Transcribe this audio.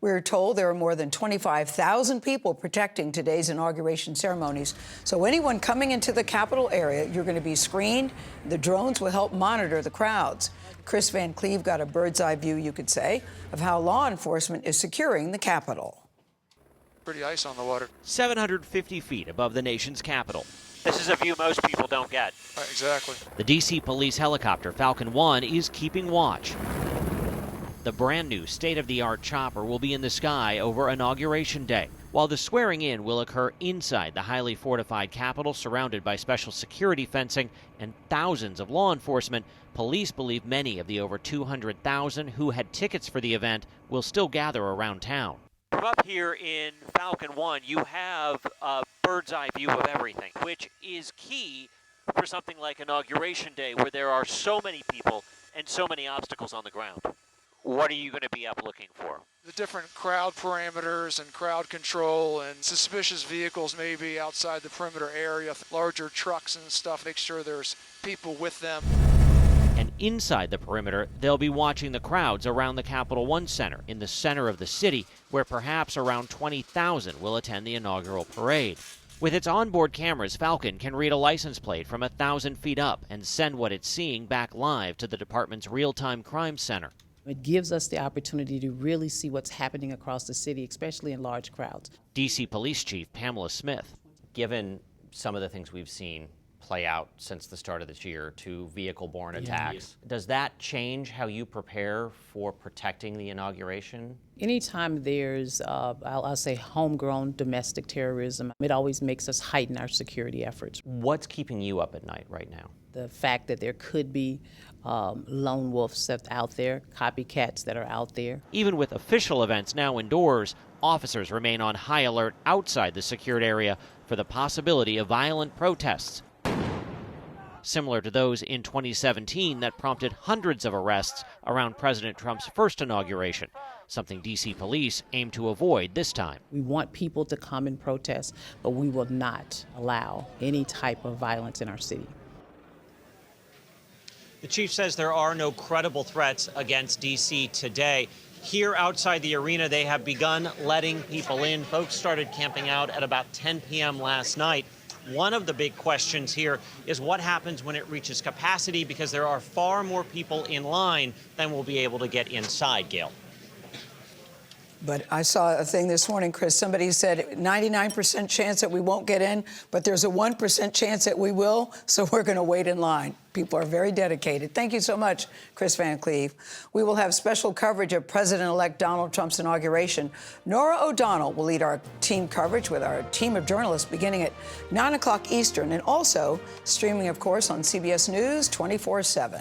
We're told there are more than 25,000 people protecting today's inauguration ceremonies. So anyone coming into the Capitol area, you're going to be screened. The drones will help monitor the crowds. Kris Van Cleave got a bird's-eye view, you could say, of how law enforcement is securing the Capitol. Pretty ice on the water. 750 feet above the nation's capital. This is a view most people don't get. Right, exactly. The D.C. police helicopter Falcon 1 is keeping watch. The brand new state-of-the-art chopper will be in the sky over Inauguration Day, while the swearing-in will occur inside the highly fortified Capitol, surrounded by special security fencing and thousands of law enforcement. Police believe many of the over 200,000 who had tickets for the event will still gather around town. From up here in Falcon 1, you have a bird's-eye view of everything, which is key for something like Inauguration Day, where there are so many people and so many obstacles on the ground. What are you going to be up looking for? The different crowd parameters and crowd control and suspicious vehicles maybe outside the perimeter area, larger trucks and stuff, make sure there's people with them. And inside the perimeter, they'll be watching the crowds around the Capital One Center in the center of the city, where perhaps around 20,000 will attend the inaugural parade. With its onboard cameras, Falcon can read a license plate from 1,000 feet up and send what it's seeing back live to the department's real-time crime center. It gives us the opportunity to really see what's happening across the city, especially in large crowds. D.C. Police Chief Pamela Smith. Given some of the things we've seen play out since the start of this year to vehicle-borne attacks, does that change how you prepare for protecting the inauguration? Anytime there's, I'll say, homegrown domestic terrorism, it always makes us heighten our security efforts. What's keeping you up at night right now? The fact that there could be lone wolves that's out there, copycats that are out there. Even with official events now indoors, officers remain on high alert outside the secured area for the possibility of violent protests, similar to those in 2017 that prompted hundreds of arrests around President Trump's first inauguration, something D.C. police aim to avoid this time. We want people to come and protest, but we will not allow any type of violence in our city. The chief says there are no credible threats against D.C. today. Here outside the arena, they have begun letting people in. Folks started camping out at about 10 p.m. last night. One of the big questions here is what happens when it reaches capacity, because there are far more people in line than will be able to get inside, Gayle. But I saw a thing this morning, Chris. Somebody said 99% chance that we won't get in, but there's a 1% chance that we will, so we're going to wait in line. People are very dedicated. Thank you so much, Kris Van Cleave. We will have special coverage of President-elect Donald Trump's inauguration. Norah O'Donnell will lead our team coverage with our team of journalists beginning at 9 o'clock Eastern, and also streaming, of course, on CBS News 24/7.